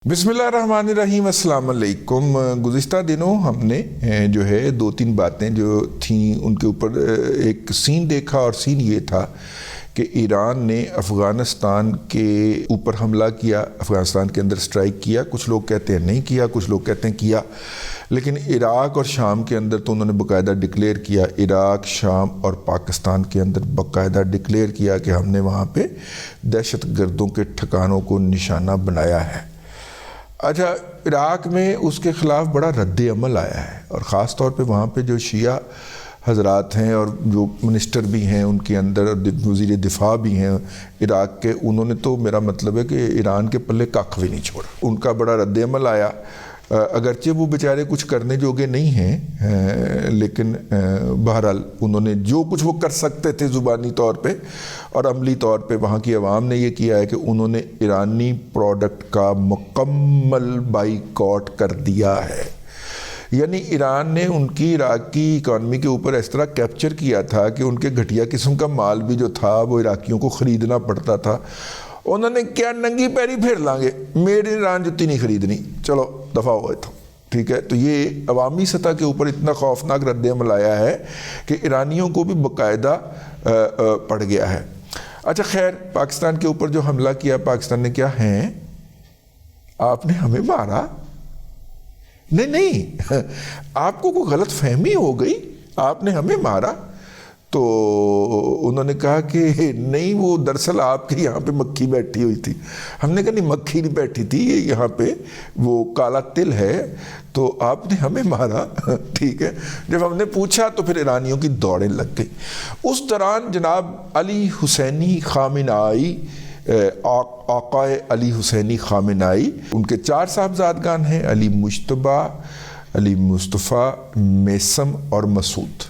بسم اللہ الرحمن الرحیم۔ السلام علیکم۔ گزشتہ دنوں ہم نے جو ہے دو تین باتیں جو تھیں ان کے اوپر ایک سین دیکھا، اور سین یہ تھا کہ ایران نے افغانستان کے اوپر حملہ کیا، افغانستان کے اندر سٹرائک کیا۔ کچھ لوگ کہتے ہیں نہیں کیا، کچھ لوگ کہتے ہیں کیا، لیکن عراق اور شام کے اندر تو انہوں نے باقاعدہ ڈکلیئر کیا، عراق، شام اور پاکستان کے اندر باقاعدہ ڈکلیئر کیا کہ ہم نے وہاں پہ دہشت گردوں کے ٹھکانوں کو نشانہ بنایا ہے۔ اچھا، عراق میں اس کے خلاف بڑا رد عمل آیا ہے، اور خاص طور پہ وہاں پہ جو شیعہ حضرات ہیں اور جو منسٹر بھی ہیں ان کے اندر، اور وزیر دفاع بھی ہیں عراق کے، انہوں نے تو میرا مطلب ہے کہ ایران کے پلے کخ بھی نہیں چھوڑا۔ ان کا بڑا رد عمل آیا، اگرچہ وہ بیچارے کچھ کرنے جوگے نہیں ہیں، لیکن بہرحال انہوں نے جو کچھ وہ کر سکتے تھے زبانی طور پہ اور عملی طور پہ وہاں کی عوام نے یہ کیا ہے کہ انہوں نے ایرانی پروڈکٹ کا مکمل بائیکاٹ کر دیا ہے۔ یعنی ایران نے ان کی عراق کی اکانومی کے اوپر اس طرح کیپچر کیا تھا کہ ان کے گھٹیا قسم کا مال بھی جو تھا وہ عراقیوں کو خریدنا پڑتا تھا۔ انہوں نے کیا ننگی پیری پھر لیں گے، میڈ ان ایران جتی نہیں خریدنی، چلو دفاع ہوئے تھا، ٹھیک ہے۔ تو یہ عوامی سطح کے اوپر اتنا خوفناک رد عمل آیا ہے کہ ایرانیوں کو بھی باقاعدہ پڑ گیا ہے۔ اچھا خیر، پاکستان کے اوپر جو حملہ کیا پاکستان نے، کیا ہیں آپ نے ہمیں مارا؟ نہیں، آپ کو کوئی غلط فہمی ہو گئی، آپ نے ہمیں مارا۔ تو انہوں نے کہا کہ نہیں، وہ دراصل آپ کے یہاں پہ مکھی بیٹھی ہوئی تھی۔ ہم نے کہا نہیں، مکھی نہیں بیٹھی تھی، یہاں پہ وہ کالا تل ہے، تو آپ نے ہمیں مارا، ٹھیک ہے۔ جب ہم نے پوچھا تو پھر ایرانیوں کی دوڑیں لگ گئی۔ اس دوران جناب علی حسینی خامنائی، آقا علی حسینی خامنائی، ان کے 4 صاحبزادگان ہیں، علی مجتبیٰ، علی مصطفیٰ، میثم اور مسعود۔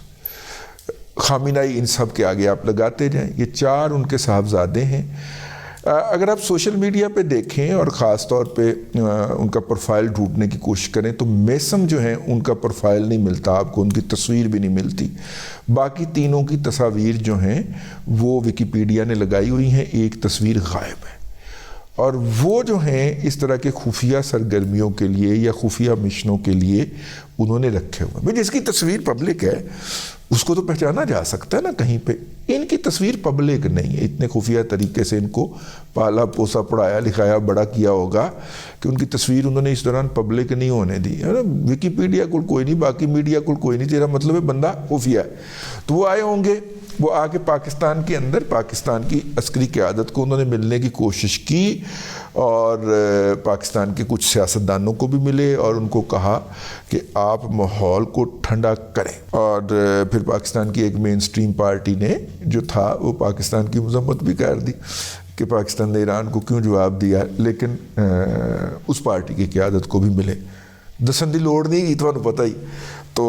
خامنائی ان سب کے آگے آپ لگاتے جائیں، یہ 4 ان کے صاحبزادے ہیں۔ اگر آپ سوشل میڈیا پہ دیکھیں اور خاص طور پہ ان کا پروفائل ڈھونڈنے کی کوشش کریں تو میثم جو ہیں ان کا پروفائل نہیں ملتا آپ کو، ان کی تصویر بھی نہیں ملتی۔ باقی تینوں کی تصاویر جو ہیں وہ ویکیپیڈیا نے لگائی ہوئی ہیں، ایک تصویر غائب ہے۔ اور وہ جو ہیں اس طرح کے خفیہ سرگرمیوں کے لیے یا خفیہ مشنوں کے لیے انہوں نے رکھے ہوئے۔ جس کی تصویر پبلک ہے اس کو تو پہچانا جا سکتا ہے نا کہیں پہ، ان کی تصویر پبلک نہیں ہے۔ اتنے خفیہ طریقے سے ان کو پالا پوسا پڑھایا لکھایا بڑا کیا ہوگا کہ ان کی تصویر انہوں نے اس دوران پبلک نہیں ہونے دی ہے نا۔ ویکیپیڈیا کو کوئی نہیں، باقی میڈیا کو کوئی نہیں، تیرا مطلب ہے بندہ خفیہ ہے۔ تو وہ آئے ہوں گے، وہ آ کے پاکستان کے اندر پاکستان کی عسکری قیادت کو انہوں نے ملنے کی کوشش کی، اور پاکستان کے کچھ سیاستدانوں کو بھی ملے اور ان کو کہا کہ آپ ماحول کو ٹھنڈا کریں۔ اور پھر پاکستان کی ایک مین سٹریم پارٹی نے جو تھا وہ پاکستان کی مذمت بھی کر دی کہ پاکستان نے ایران کو کیوں جواب دیا، لیکن اس پارٹی کی قیادت کو بھی ملے۔ دسن دی لوڑ نہیں گئی، تو پتہ ہی، تو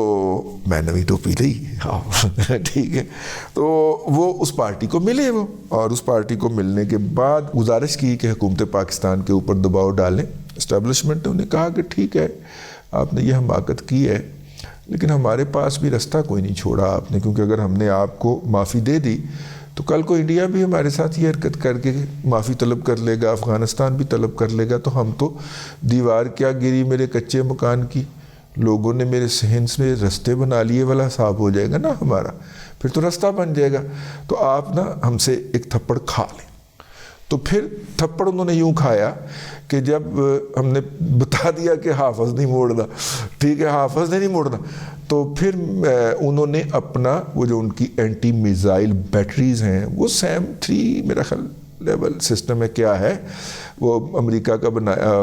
میں نے بھی ٹوپی لی، ٹھیک ہے۔ تو وہ اس پارٹی کو ملے، وہ، اور اس پارٹی کو ملنے کے بعد گزارش کی کہ حکومت پاکستان کے اوپر دباؤ ڈالیں۔ اسٹیبلشمنٹ نے انہیں کہا کہ ٹھیک ہے، آپ نے یہ حماقت کی ہے، لیکن ہمارے پاس بھی رستہ کوئی نہیں چھوڑا آپ نے، کیونکہ اگر ہم نے آپ کو معافی دے دی تو کل کو انڈیا بھی ہمارے ساتھ یہ حرکت کر کے معافی طلب کر لے گا، افغانستان بھی طلب کر لے گا، تو ہم تو دیوار کیا گری میرے کچے مکان کی، لوگوں نے میرے صحن سے رستے بنا لیے والا حساب ہو جائے گا نا ہمارا، پھر تو رستہ بن جائے گا۔ تو آپ نا ہم سے ایک تھپڑ کھا لیں۔ تو پھر تھپڑ انہوں نے یوں کھایا کہ جب ہم نے بتا دیا کہ حافظ نہیں موڑنا، ٹھیک ہے، حافظ نے نہیں موڑنا، تو پھر انہوں نے اپنا وہ جو ان کی اینٹی میزائل بیٹریز ہیں، وہ سیم 3 میرا خیال لیول سسٹم ہے، کیا ہے وہ، امریکہ کا بنایا،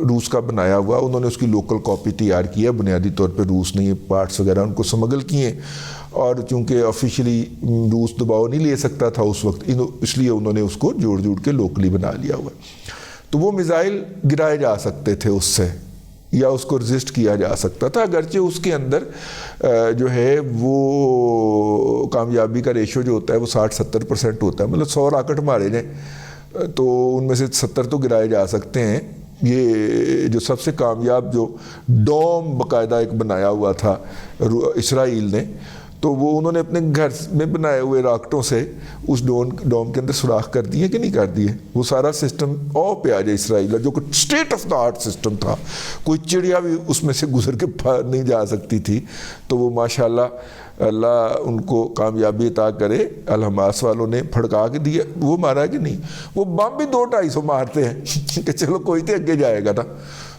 روس کا بنایا ہوا، انہوں نے اس کی لوکل کاپی تیار کی ہے، بنیادی طور پہ روس نے یہ پارٹس وغیرہ ان کو سمگل کیے، اور چونکہ آفیشلی روس دباؤ نہیں لے سکتا تھا اس وقت، اس لیے انہوں نے اس کو جوڑ کے لوکلی بنا لیا ہوا۔ تو وہ میزائل گرائے جا سکتے تھے اس سے، یا اس کو رزسٹ کیا جا سکتا تھا، اگرچہ اس کے اندر جو ہے وہ کامیابی کا ریشو جو ہوتا ہے وہ 60-70% ہوتا ہے، مطلب 100 راکٹ مارے جائیں تو ان میں سے 70 تو گرائے جا سکتے ہیں۔ یہ جو سب سے کامیاب جو ڈوم باقاعدہ ایک بنایا ہوا تھا اسرائیل نے، تو وہ انہوں نے اپنے گھر میں بنائے ہوئے راکٹوں سے اس ڈوم کے اندر سوراخ کر دیے کہ نہیں کر دیے. وہ سارا سسٹم پہ آ جائے اسرائیل جو کہ state of the art system تھا, کوئی چڑیا بھی اس میں سے گزر کے باہر نہیں جا سکتی تھی. تو وہ ماشاءاللہ اللہ ان کو کامیابی عطا کرے, الحماس والوں نے پھڑکا کے دیا. وہ مارا کہ نہیں, وہ بم بھی 200-250 مارتے ہیں کہ چلو کوئی تو اگے جائے گا نا.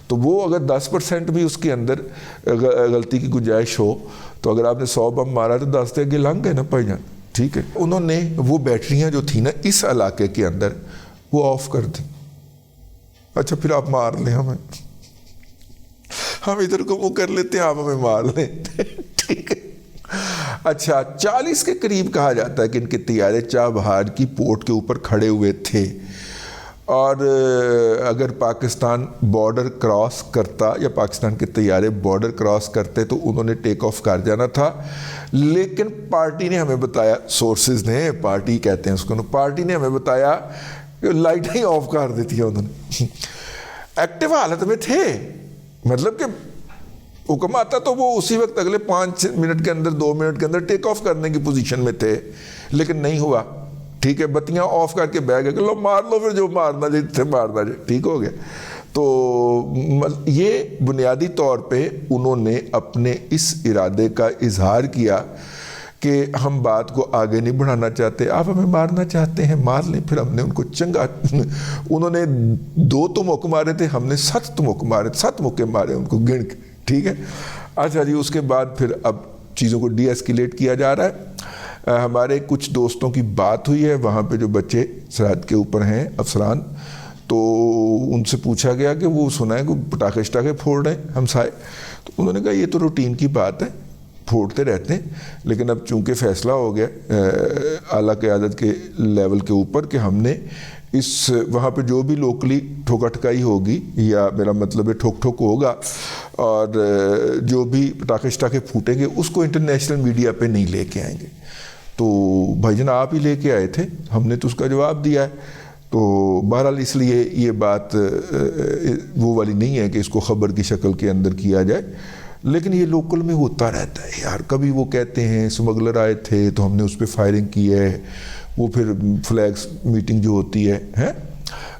تو وہ اگر 10% بھی اس کے اندر غلطی کی گنجائش ہو تو اگر آپ نے 100 بم مارا تو 10 اگے لنگ گئے نا بھائی جان. ٹھیک ہے, انہوں نے وہ بیٹریاں جو تھی نا اس علاقے کے اندر وہ آف کر دی. اچھا پھر آپ مار لیں ہمیں, ہم ادھر کو وہ کر لیتے ہیں, آپ ہمیں مار لیں. ٹھیک ہے. اچھا 40 کے قریب کہا جاتا ہے کہ ان کے طیارے چابہار کی پورٹ کے اوپر کھڑے ہوئے تھے, اور اگر پاکستان بارڈر کراس کرتا یا پاکستان کے طیارے بارڈر کراس کرتے تو انہوں نے ٹیک آف کر جانا تھا. لیکن پارٹی نے ہمیں بتایا, سورسز نے, پارٹی کہتے ہیں اس کو, پارٹی نے ہمیں بتایا کہ لائٹیں ہی آف کر دیتی ہیں انہوں نے. ایکٹیو حالت میں تھے, مطلب کہ حکم آتا تو وہ اسی وقت اگلے 5 منٹ کے اندر 2 منٹ کے اندر ٹیک آف کرنے کی پوزیشن میں تھے, لیکن نہیں ہوا. ٹھیک ہے, بتیاں آف کر کے بیٹھ گئے کہ لو مار لو پھر جو مارنا جائے تھے مارنا جائے. ٹھیک ہو گیا. تو یہ بنیادی طور پہ انہوں نے اپنے اس ارادے کا اظہار کیا کہ ہم بات کو آگے نہیں بڑھانا چاہتے, آپ ہمیں مارنا چاہتے ہیں مار لیں. پھر ہم نے ان کو چنگا, انہوں نے 2 تو موقع مارے تھے, ہم نے 7 موقع مارے, 7 موقع مارے ان کو گن کے. ٹھیک ہے. اچھا جی, اس کے بعد پھر اب چیزوں کو ڈی ایسکیلیٹ کیا جا رہا ہے. ہمارے کچھ دوستوں کی بات ہوئی ہے وہاں پہ جو بچے سرحد کے اوپر ہیں, افسران, تو ان سے پوچھا گیا کہ وہ سنا ہے کہ پٹاخے شٹاخے پھوڑ رہے ہیں ہمسائے. تو انہوں نے کہا یہ تو روٹین کی بات ہے, پھوڑتے رہتے ہیں, لیکن اب چونکہ فیصلہ ہو گیا اعلیٰ قیادت کے لیول کے اوپر کہ ہم نے اس وہاں پہ جو بھی لوکلی ٹھوکا ٹھکائی ہوگی, یا میرا مطلب ہے ٹھوک ٹھوک ہوگا, اور جو بھی پٹاخے شٹاخے پھوٹیں گے اس کو انٹرنیشنل میڈیا پہ نہیں لے کے آئیں گے. تو بھائی جان آپ ہی لے کے آئے تھے, ہم نے تو اس کا جواب دیا ہے. تو بہرحال اس لیے یہ بات وہ والی نہیں ہے کہ اس کو خبر کی شکل کے اندر کیا جائے, لیکن یہ لوکل میں ہوتا رہتا ہے یار. کبھی وہ کہتے ہیں اسمگلر آئے تھے تو ہم نے اس پہ فائرنگ کی ہے, وہ پھر فلیگس میٹنگ جو ہوتی ہے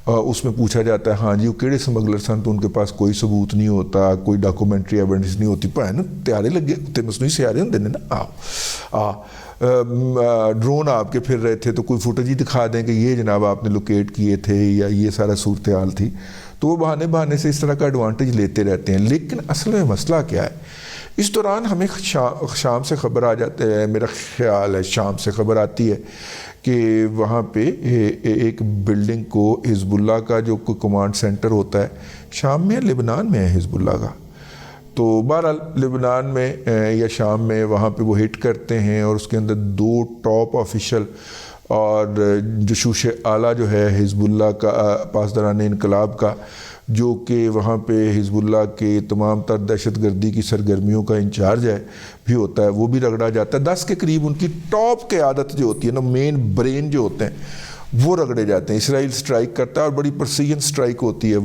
اس میں پوچھا جاتا ہے ہاں جی وہ کیڑے اسمگلر سن, تو ان کے پاس کوئی ثبوت نہیں ہوتا, کوئی ڈاکومنٹری ایویڈنس نہیں ہوتی. پر نا تیارے لگے تے مصنوعی سیارے ہوں دینے نا, ڈرون آپ کے پھر رہے تھے تو کوئی فوٹیج ہی دکھا دیں کہ یہ جناب آپ نے لوکیٹ کیے تھے, یا یہ سارا صورتحال تھی. تو وہ بہانے سے اس طرح کا ایڈوانٹیج لیتے رہتے ہیں. لیکن اصل میں مسئلہ کیا ہے, اس دوران ہمیں شام سے خبر آ جاتے ہیں, میرا خیال ہے شام سے خبر آتی ہے کہ وہاں پہ ایک بلڈنگ کو حزب اللہ کا جو کمانڈ سینٹر ہوتا ہے شام میں, لبنان میں ہے حزب اللہ کا. تو بہرحال لبنان میں یا شام میں وہاں پہ وہ ہٹ کرتے ہیں, اور اس کے اندر 2 ٹاپ آفیشل اور جشوش اعلیٰ جو ہے حزب اللہ کا, پاسداران انقلاب کا, جو کہ وہاں پہ حزب اللہ کے تمام تر دہشت گردی کی سرگرمیوں کا انچارج ہے بھی ہوتا ہے, وہ بھی رگڑا جاتا ہے. 10 کے قریب ان کی ٹاپ قیادت جو ہوتی ہے نا, مین برین جو ہوتے ہیں وہ رگڑے جاتے ہیں. اسرائیل سٹرائک کرتا ہے اور بڑی پرسیجن سٹرائک ہوتی ہے,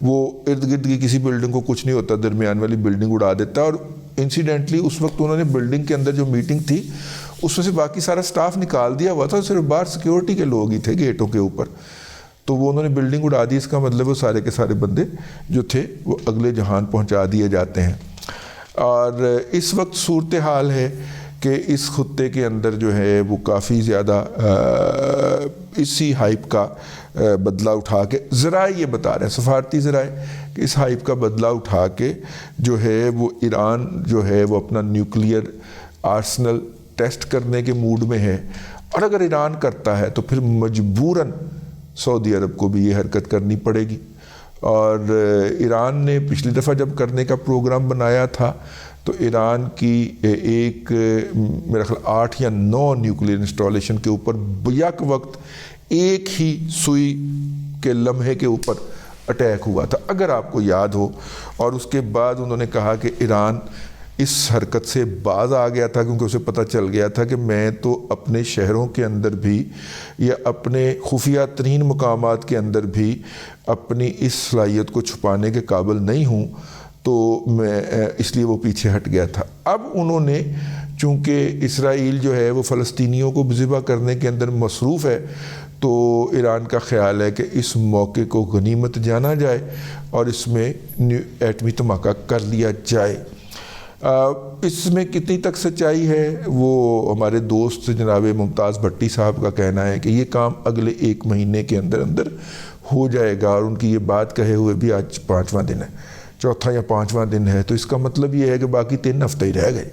وہ ارد گرد کی کسی بلڈنگ کو کچھ نہیں ہوتا, درمیان والی بلڈنگ اڑا دیتا ہے. اور انسیڈنٹلی اس وقت انہوں نے بلڈنگ کے اندر جو میٹنگ تھی اس میں سے باقی سارا سٹاف نکال دیا ہوا تھا, صرف باہر سیکیورٹی کے لوگ ہی تھے گیٹوں کے اوپر. تو وہ انہوں نے بلڈنگ اڑا دی. اس کا مطلب وہ سارے کے سارے بندے جو تھے وہ اگلے جہان پہنچا دیے جاتے ہیں. اور اس وقت صورتحال ہے کہ اس خطے کے اندر جو ہے وہ کافی زیادہ اسی ہائپ کا بدلہ اٹھا کے ذرائع یہ بتا رہے ہیں, سفارتی ذرائع, کہ اس ہائپ کا بدلہ اٹھا کے جو ہے وہ ایران جو ہے وہ اپنا نیوکلیئر آرسنل ٹیسٹ کرنے کے موڈ میں ہے. اور اگر ایران کرتا ہے تو پھر مجبوراً سعودی عرب کو بھی یہ حرکت کرنی پڑے گی. اور ایران نے پچھلی دفعہ جب کرنے کا پروگرام بنایا تھا تو ایران کی ایک میرا خیال 8 یا 9 نیوکلیئر انسٹالیشن کے اوپر بیک وقت ایک ہی سوئی کے لمحے کے اوپر اٹیک ہوا تھا, اگر آپ کو یاد ہو. اور اس کے بعد انہوں نے کہا کہ ایران اس حرکت سے باز آ گیا تھا کیونکہ اسے پتہ چل گیا تھا کہ میں تو اپنے شہروں کے اندر بھی یا اپنے خفیہ ترین مقامات کے اندر بھی اپنی اس صلاحیت کو چھپانے کے قابل نہیں ہوں, تو میں اس لیے وہ پیچھے ہٹ گیا تھا. اب انہوں نے چونکہ اسرائیل جو ہے وہ فلسطینیوں کو ذبح کرنے کے اندر مصروف ہے، تو ایران کا خیال ہے کہ اس موقع کو غنیمت جانا جائے اور اس میں ایٹمی دھماکہ کر لیا جائے۔ اس میں کتنی تک سچائی ہے وہ ہمارے دوست جناب ممتاز بھٹی صاحب کا کہنا ہے کہ یہ کام اگلے 1 مہینے کے اندر اندر ہو جائے گا، اور ان کی یہ بات کہے ہوئے بھی آج 5واں دن ہے، 4تھا یا 5واں دن ہے، تو اس کا مطلب یہ ہے کہ باقی 3 ہفتے ہی رہ گئے۔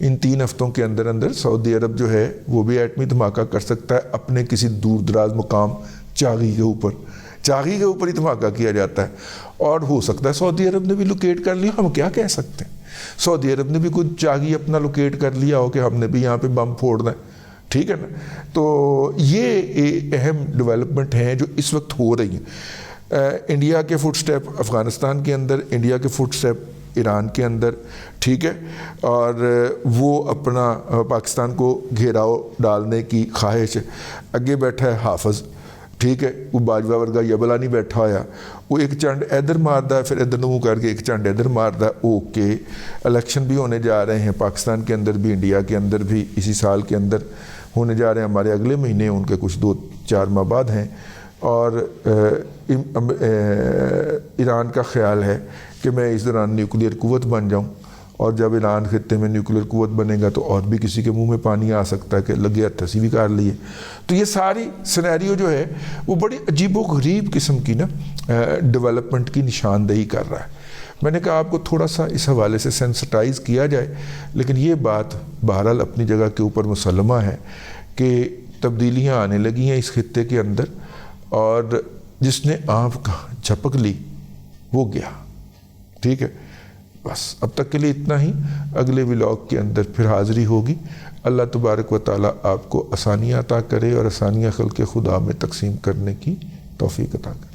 ان 3 ہفتوں کے اندر اندر سعودی عرب جو ہے وہ بھی ایٹمی دھماکہ کر سکتا ہے اپنے کسی دور دراز مقام چاغی کے اوپر ہی دھماکہ کیا جاتا ہے، اور ہو سکتا ہے سعودی عرب نے بھی لوکیٹ کر لیا، ہم کیا کہہ سکتے ہیں، سعودی عرب نے بھی کوئی چاغی اپنا لوکیٹ کر لیا ہو کہ ہم نے بھی یہاں پہ بم پھوڑنا ہے، ٹھیک ہے نا۔ تو یہ اہم ڈیولپمنٹ ہیں جو اس وقت ہو رہی ہیں۔ انڈیا کے فٹ سٹیپ افغانستان کے اندر، انڈیا کے فٹ سٹیپ ایران کے اندر، ٹھیک ہے، اور وہ اپنا پاکستان کو گھیراؤ ڈالنے کی خواہش ہے۔ اگے بیٹھا ہے حافظ، ٹھیک ہے، وہ باجوہ ورگا یبلا نہیں بیٹھا ہویا، وہ ایک چنڈ ادھر ماردا ہے، پھر ادھر منہ کر کے ایک چنڈ ادھر ماردا ہے۔ اوکے، الیکشن بھی ہونے جا رہے ہیں پاکستان کے اندر بھی، انڈیا کے اندر بھی، اسی سال کے اندر ہونے جا رہے ہیں، ہمارے اگلے مہینے ان کے کچھ 2-4 ماہ بعد ہیں، اور ایران کا خیال ہے کہ میں اس دوران نیوکلیر قوت بن جاؤں، اور جب ایران خطے میں نیوکلیر قوت بنے گا تو اور بھی کسی کے منہ میں پانی آ سکتا ہے کہ لگے ہتھسی بھی کر لیے۔ تو یہ ساری سینیریو جو ہے وہ بڑی عجیب و غریب قسم کی نا ڈیولپمنٹ کی نشاندہی کر رہا ہے۔ میں نے کہا آپ کو تھوڑا سا اس حوالے سے سینسٹائز کیا جائے، لیکن یہ بات بہرحال اپنی جگہ کے اوپر مسلمہ ہے کہ تبدیلیاں آنے لگی ہیں اس خطے کے اندر، اور جس نے آنکھ جھپک لی وہ گیا، ٹھیک ہے۔ بس اب تک کے لیے اتنا ہی، اگلے ولاگ کے اندر پھر حاضری ہوگی۔ اللہ تبارک و تعالیٰ آپ کو آسانیاں عطا کرے اور آسانیاں خلق خدا میں تقسیم کرنے کی توفیق عطا کرے۔